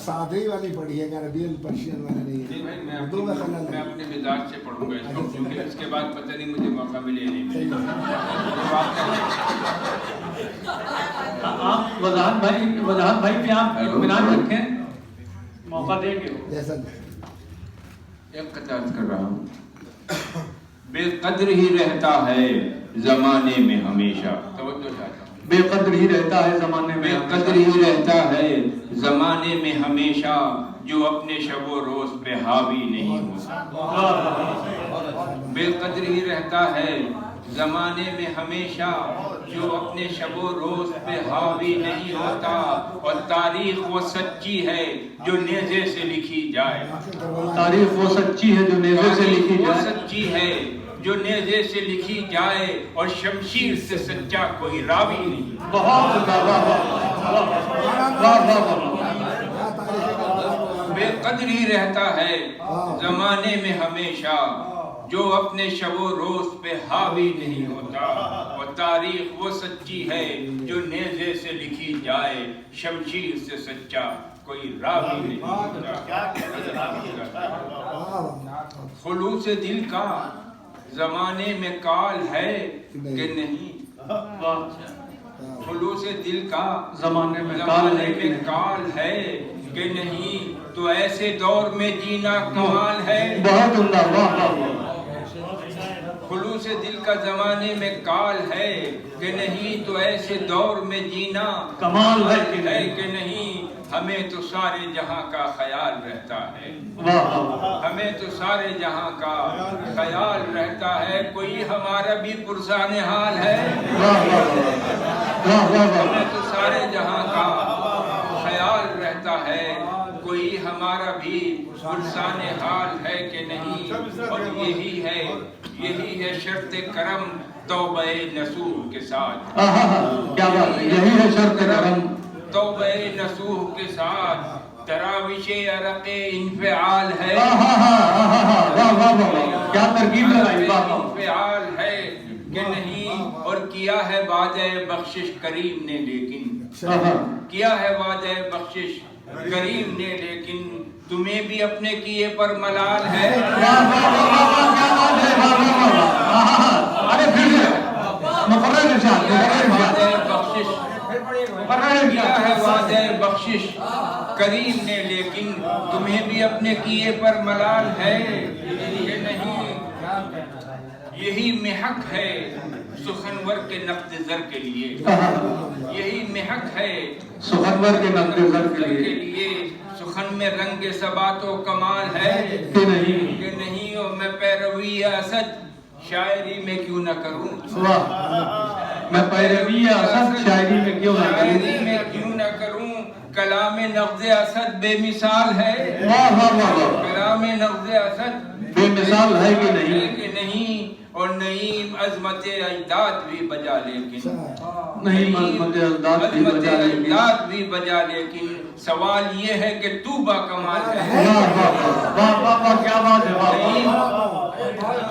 سادی والی پڑھی ہے، عربین پرشین والی نہیں ہے. جی بھائی میں اپنے مزاج سے پڑھوں گا اس کو، کیونکہ اس کے بعد پتہ نہیں مجھے موقع ملے نہیں ملے. آپ وضاحت بھائی پہ آپ اطمینان رکھیں، موقع دیں گے. جیسا ایک قطعہ کر رہا ہوں. بے قدر ہی رہتا ہے زمانے میں ہمیشہ. توجہ چاہتا ہوں. بے قدر ہی رہتا ہے زمانے میں، بے قدر ہی رہتا ہے زمانے میں ہمیشہ، جو اپنے شب و روز پہ حاوی نہیں ہوتا. بے قدر ہی رہتا ہے زمانے میں ہمیشہ، جو اپنے شب و روز پہ حاوی نہیں ہوتا. اور تاریخ وہ سچی ہے جو نیزے سے لکھی جائے. تاریخ وہ سچی ہے جو نیزے سے لکھی وہ جائے. سچی ہے جو نیزے سے لکھی جائے، اور شمشیر سے سچا کوئی راوی نہیں. بہت بے قدر ہی رہتا ہے زمانے میں ہمیشہ، جو اپنے شب و روز پہ حاوی نہیں ہوتا. اور تاریخ وہ سچی ہے جو نیزے سے لکھی جائے، شمشیر سے سچا کوئی راوی نہیں ہوتا. خلوص دل کا زمانے میں کال ہے کہ نہیں. خلوص دل کا زمانے میں کال ہے کہ نہیں. تو ایسے دور میں جینا کمال ہے. بہت عمدہ. خلوص دل کا زمانے میں کال ہے کہ نہیں. تو ایسے دور میں جینا کمال ہے کہ نہیں. ہمیں تو سارے جہاں کا خیال رہتا ہے. ہمیں تو سارے جہاں کا خیال رہتا ہے. کوئی ہمارا بھی پرسان حال ہے. ہمیں تو سارے جہاں کا خیال رہتا ہے. کوئی ہمارا بھی پرسان حال ہے کہ نہیں. اور یہی ہے شرط کرم توبہ نصوح کے ساتھ. کیا بات ہے، یہی ہے شرط کرم توبہ نصوح کے ساتھ. تراوش عرق انفعال ہے. کیا ترکیب لگائی. انفعال ہے کہ نہیں. اور کیا ہے وعدہ بخشش کریم نے لیکن، کیا ہے وعدہ بخشش کریم نے لیکن، تمہیں بھی اپنے کیے پر ملال ہے. کیا ہے وعدہ بخشش کریم نے لیکن، تمہیں بھی اپنے کیے پر ملال ہے کہ نہیں. یہی محک ہے سخنور کے نقد زر کے لیے. یہی محک ہے سخنور کے نقد زر کے لیے. سخن میں رنگ ثبات و کمال ہے کہ نہیں. اور میں پیروی اسد شاعری میں کیوں نہ کروں. میں پیروی اسد شاعری میں کیوں نہ کروں. کلام نغز اسد بے مثال ہے. کلام نغز اسد بے مثال ہے کہ نہیں. اور نعیم عظمت اجداد بھی بجا لیکن، نہیں عظمت اجداد بھی بجا لیکن، سوال یہ ہے کہ تو با کمال ہے. کیا بات ہے،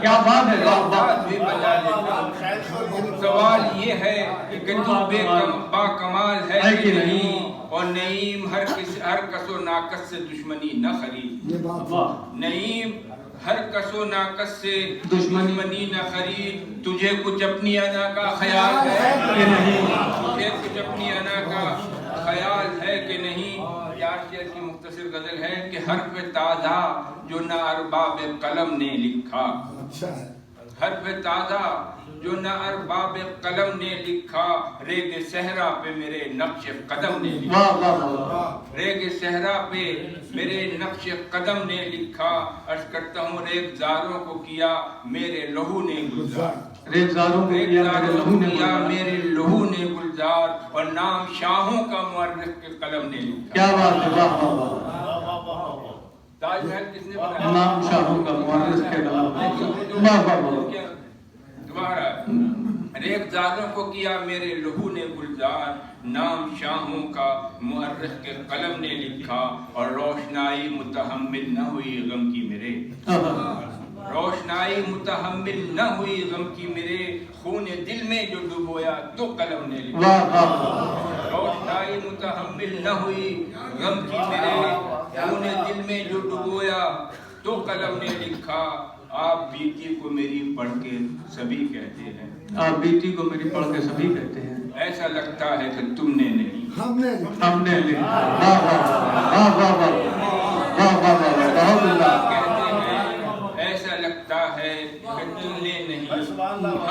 کیا بات ہے. اجداد بھی بجا لیکن، سوال یہ ہے کہ تو با کمال ہے کہ نہیں. اور نعیم ہر کس و ناقص سے دشمنی نہ خرید. نعیم ہر کس و ناقص سے دشمنی نہ خرید. تجھے کچھ اپنی انا کا خیال ہے کہ نہیں. تجھے کچھ اپنی انا کا خیال ہے کہ نہیں. چار شعر کی مختصر غزل ہے کہ حرف تازہ جو نہ ارباب قلم نے لکھا. حرف تازہ جو نہ ارباب قلم نے لکھا. ریگ صحرا پہ میرے نقش قدم نے لکھا. ریگ صحرا پہ میرے نقش قدم نے لکھا. عرض کرتا ہوں ریگزاروں کو کیا میرے لہو نے گلزار. ریگزاروں کو کیا میرے لہو نے گلزار. اور نام شاہوں کا مورخ کے قلم نے لکھا. کیا بات ہے. تاج محل کس نے بنایا؟ نام شاہوں کا مورخ کے قلم. دوبارہ ریگزاروں کو کیا میرے لہو نے گلزار. نام شاہوں کا مورخ کے قلم نے لکھا. اور روشنائی متحمل نہ ہوئی غم کی میرے. روشنائی متحمل نہ ہوئی غم کی میرے. خون دل میں جو ڈبویا تو قلم نے لکھا. روشنائی متحمل نہ ہوئی غم کی میرے. خون دل میں جو ڈبویا تو قلم نے لکھا. آپ بیتی کو میری پڑھ کے سبھی کہتے ہیں. آپ بیتی کو میری پڑھ کے سبھی کہتے ہیں. ایسا لگتا ہے کہ تم نے نہیں ہم نے لکھا. واہ واہ واہ واہ واہ واہ واہ واہ بہت اللہ. کہتے ہیں ایسا لگتا ہے کہ تم نے نہیں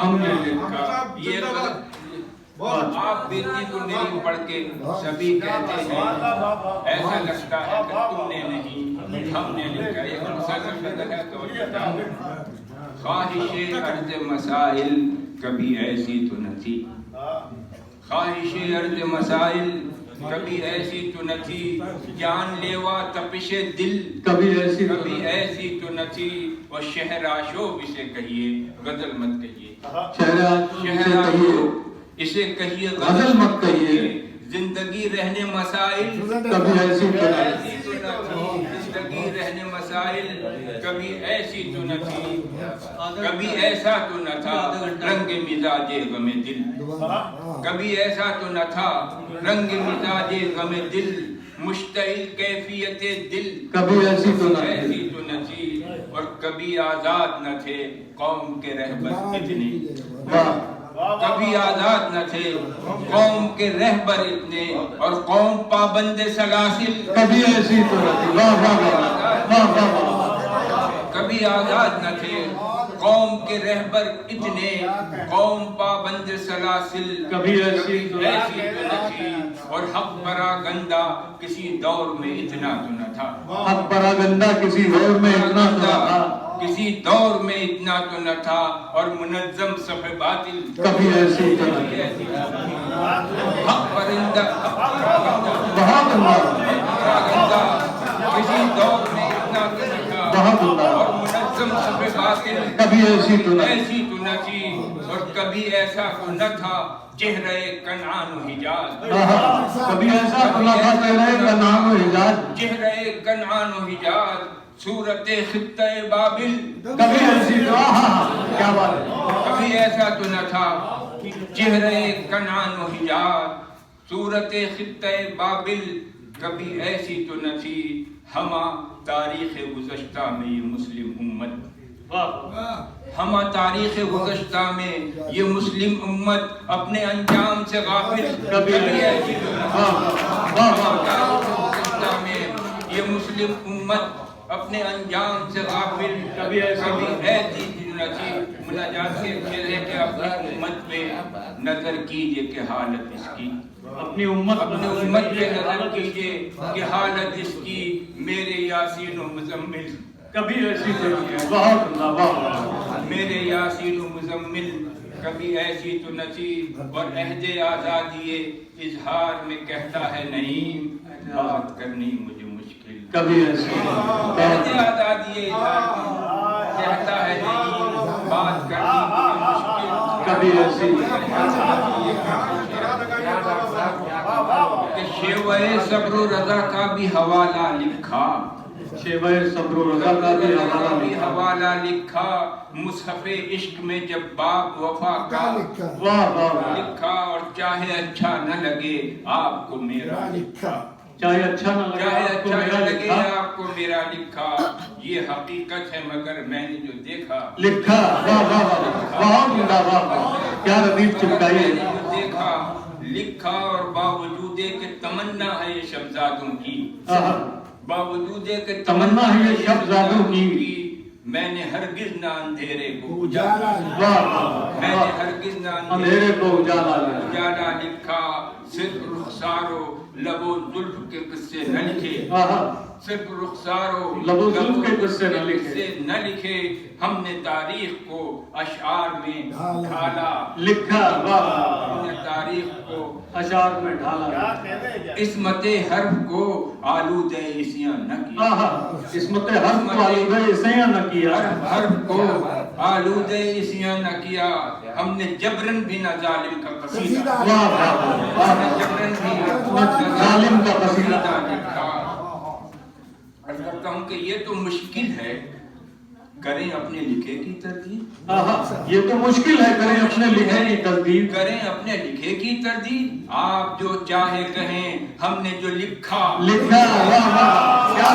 ہم نے لکھا. یہ آپ بیتی کو میری پڑھ کے سبھی کہتے ہیں. ایسا لگتا ہے کہ تم نے نہیں ہم نے لکھا. ایک مسلم میں لگا تو خواہش عرض مسائل کبھی ایسی تو نہ تھی. خواہش عرض مسائل کبھی ایسی تو نہ تھی. جان لیوا تپش دل کبھی ایسی تو نہ تھی. اور شہراشوب اسے کہیے غزل مت کہیے. شہراشوب اسے کہیے غزل مت کہیے. زندگی رہنے مسائل کبھی ایسی تو نہ تھی. زندگی رہنے مسائل کبھی ایسی تو نہ تھی. کبھی ایسا تو نہ تھا رنگ مزاج غم دل. کبھی ایسا تو نہ تھا رنگ مزاج غم دل. مشتعل کیفیت دل کبھی ایسی تو نہ تھی. اور کبھی آزاد نہ تھے قوم کے رہبر اتنے. کبھی آزاد نہ تھے قوم کے رہبر اتنے. اور قوم پابند سلاسل کبھی ایسی تو نہ تھی. واہ واہ واہ واہ واہ. کبھی آزاد نہ تھے قوم کے رہبر اتنے. قوم پابند سلاسل کبھی ایسی تو نہ تھی. اور حق پراگندہ کسی دور میں اتنا تو نہ تھا. حق پراگندہ کسی دور میں اتنا تو نہ تھا. کسی دور میں اتنا تو نہ تھا. اور منظم صف باطل کبھی ایسی تو نہ تھی. حق پرندہ بہت اللہ کسی دور میں اتنا تو نہ تھا. بہت اللہ. اور منظم صف باطل کبھی ایسی تو نہ تھی. اور کبھی ایسا تو نہ تھا چہرے کنعان و حجاز. کبھی ایسا تو نہ تھا چہرے کنعان و حجاز. چہرے کنعان و حجاز صورت خطہ بابل. کبھی ایسی تو کیا بات ہے. کبھی ایسا تو نہ تھا چہرے کنعان و حجاز صورت خطہ بابل. کبھی ایسی تو نہ تھی ہما تاریخ گزشتہ میں یہ مسلم امت. ہما تاریخ گزشتہ میں یہ مسلم امت اپنے انجام سے غافل. کبھی ایسی تو نہ تھی ہما تاریخ گزشتہ میں یہ مسلم امت اپنے انجام سے غافل. کبھی ایسی نہ تھی. مناجات کے شعر ہے کہ اپنی امت پہ نظر کیجئے کہ حالت اس کی. اپنی امت پہ نظر کیجئے کہ حالت اس کی. میرے یاسین و مزمل کبھی ایسی تو نہ تھی. بہت اللہ. میرے یاسین و مزمل کبھی ایسی تو نہ تھی. اور عہد آزادی اظہار میں کہتا ہے نہیں بات کرنی مجھے مشکل. کبھی ایسی عہد آزادی اظہار میں کہتا ہے نہیں بات کرنی مجھے مشکل. کبھی ایسی کہ شیوہ صبر و رضا کا بھی حوالہ لکھا. شیوہ صبر و رضا کا بھی حوالہ لکھا. مصحف عشق میں جب باب وفا کا واہ واہ لکھا. اور چاہے اچھا نہ لگے آپ کو میرا لکھا. چاہے اچھا نہ لگے آپ کو میرا لکھا. یہ حقیقت ہے مگر میں نے جو دیکھا لکھا. واہ واہ بہت واہ. کیا ردیف چپکائی ہے. جو دیکھا لکھا. اور باوجود کہ تمنا ہے یہ شہزادوں کی. باوجود کہ تمنا ہے یہ شہزادوں کی. میں نے ہرگز نہ اندھیرے کو اجالا. میں نے ہرگز نہ اندھیرے کو اجالا لکھا. صرف رخسارو لبو زلف کے قصے نہ لکھے. صرف رخسارو لبو زلف کے قصے نہ لکھے. ہم نے تاریخ کو اشعار میں ڈھالا. لکھا. ہم نے تاریخ کو اشعار میں ڈھالا. عصمت حرف کو آلودہ عصیاں نہ کیا. عصمت حرف کو آلودہ عصیاں نہ کیا. حرف کو آلودہ عصیاں نہ کیا. ہم نے جبرن بھی نہ ظالم کا قصیدہ. جبرن بھی ظالم کا قصیدہ لکھا. عرض کرتا ہوں کہ یہ تو مشکل ہے کریں اپنے لکھے کی تردید. یہ تو مشکل ہے کریں اپنے لکھے کی تردید. کریں اپنے لکھے کی تردید. آپ جو چاہے کہیں ہم نے جو لکھا لکھا. کیا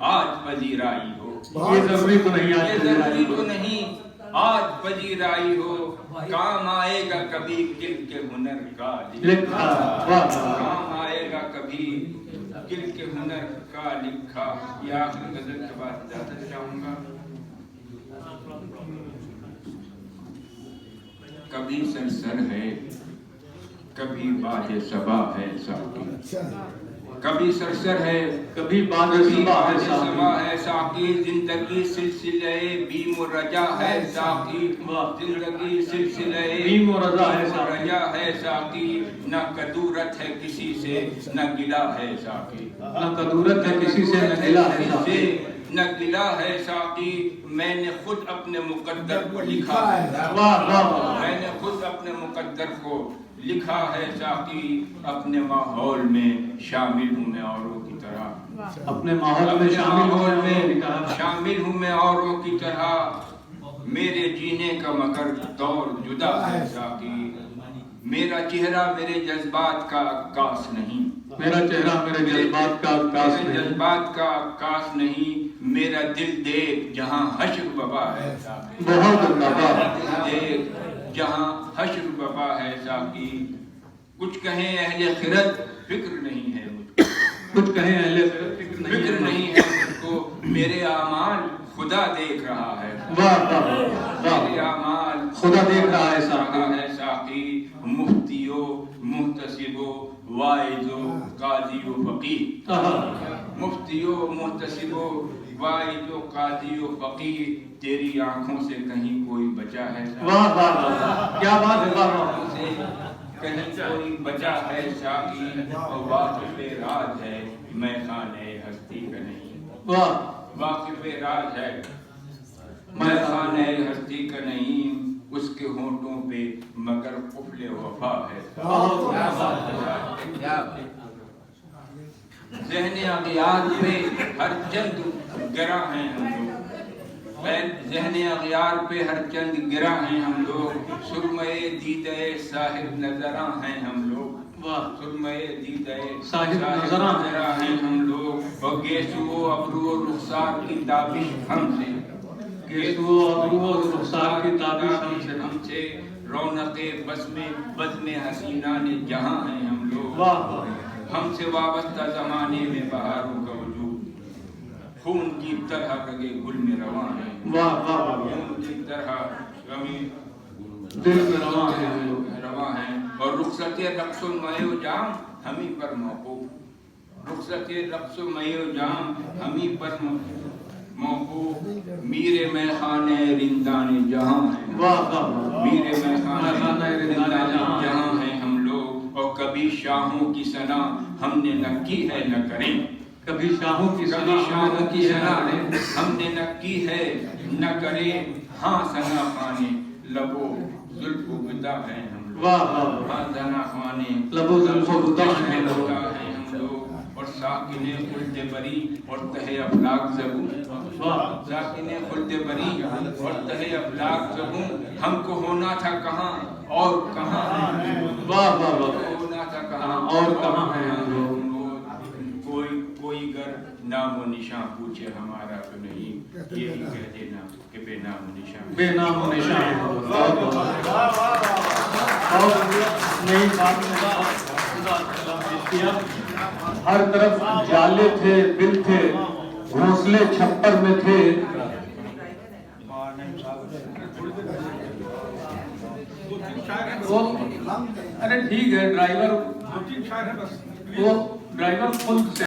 آج پذیرائی ہو. یہ ضروری تو نہیں آج یہ ضروری تو نہیں آج پذیرائی ہو. کام آئے گا کبھی کل کے ہنر کا لکھا. کام آئے گا کبھی کل کے ہنر کا لکھا. یہ آخری غزل کے بعد اجازت چاہوں گا. کبھی سرسر ہے کبھی باد صبا ہے ساقی. کبھی سرسر ہے کبھی باد صبا ہے ساقی. زندگی سلسلے بیم و رجا ہے ساقی. زندگی سلسلے بیم و رجا ہے ساقی. نہ کدورت ہے کسی سے نہ گلا ہے ساقی. نہ کدورت ہے کسی سے نہ گلا ہے ساقی. نہ گلا ہے ساقی. میں نے خود اپنے مقدر کو لکھا ہے. میں نے خود اپنے مقدر کو لکھا ہے ساقی. اپنے ماحول میں شامل ہوں میں اوروں کی طرح. اپنے ماحول میں شامل ہوں میں اوروں کی طرح. میرے جینے کا مگر دور جدا ہے ساقی. میرا چہرہ میرے جذبات کا عکاس نہیں. میرا چہرہ میرے جذبات کا عکاس نہیں. جذبات کا عکاس نہیں. میرا دل دیکھ جہاں حشر وبا ہے ساقی. بہت اللہ. دل دیکھ جہاں حشر وبا ہے ساقی. کچھ کہیں اہل خرد فکر نہیں ہے مجھ کو. کچھ کہیں اہل فکر نہیں ہے مجھ کو. میرے اعمال خدا دیکھ رہا ہے. میرے اعمال خدا دیکھ رہا ہے ساقی. مفتیو محتسبو واعظو قاضی و فقیہ. مفتیو محتسبو واعظ و قاضی و فقیہ. تیری آنکھوں سے کہیں کوئی بچا ہے. واہ واہ کیا بات ہے. آنکھوں سے کہیں کوئی بچا ہے ساقی. واقف راز ہے میں خانے ہستی کا نہیں. واقف راز ہے میں خانے ہستی کا نہیں. اس کے ہونٹوں پہ مگر قفل وفا ہے. ذہن اغیار پہ ہر چند گرا ہیں ہم لوگ. ذہن اغیار پہ ہر چند گرا ہیں ہم لوگ. سرمئے دیدہ صاحب نظراں ہیں ہم لوگ. سرمئے دیدہ صاحب نظراں ہیں ہم لوگ. اور گیسو ابرو و رخسار کی تابش ہم سے. گیسو ابرو و رخسار کی تابش ہم سے. رونق بزم حسینہ نے جہاں ہیں ہم لوگ. ہم سے وابستہ زمانے میں بہاروں کا وجود. خون کی طرح رگے گل میں رواں ہیں. خون کی طرح دل میں رواں ہیں. اور رخصت رقص و مے و جام ہمیں پر موقوف. رخصت رقص و مے و جام ہمیں پر موقوف. میر میں خانے رندان جہاں ہیں. میر میں خانے رندان جہاں ہیں ہم لوگ. اور کبھی شاہوں کی ثنا ہم نے نہ کی ہے نہ کریں. کبھی شاہوں کی ثنا ہم نے نہ کی ہے نہ کریں. ہاں ثنا خانے لبو زلف و بدا ہیں ہم لوگ. ہاں ثنا خانے لبو زلف و بدا ہیں ہم لوگ. اور ساکن خلد بری اور تہ افلاک زبوں. ساکن خلد بری اور تہ افلاک زبوں. ہم کو ہونا تھا کہاں اور کہاں ہونا تھا کہاں اور کہاں ہے. کوئی گر نام و نشان پوچھے ہمارا تو نہیں. یہی کہہ دینا کہ بے نام و نشان. بے نام و نشان. اور نئی بات ہر طرف جالے تھے دل تھے گھونسلے چھپر میں تھے. ارے ٹھیک ہے ڈرائیور خود